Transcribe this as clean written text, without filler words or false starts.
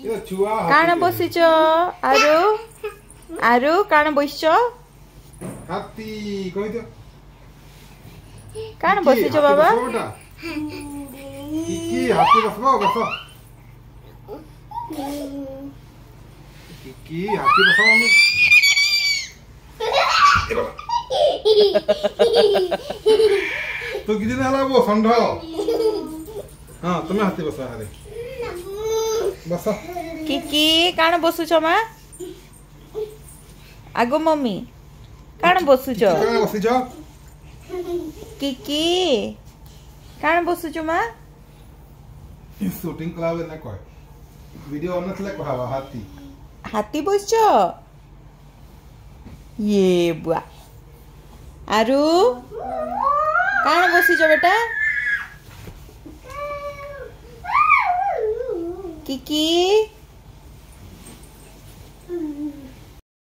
काण बसिच आरु आरु काण बसिच हाथी कहि दियो काण बसिच बाबा किकी हाथी बसबो बस किकी हाथी बसबो मम्मी तो किदिन हला वो संढ हां तुम्हें हाथी बसा हारे बस किकी काण बसुच मा आगो मम्मी काण बसुच काण बसिच किकी काण बसुच मा शूटिंग क्लब ना कह वीडियो ऑन नथले कहवा हाथी हाथी बसच ये बुआ आरु काण बसिच बेटा किकी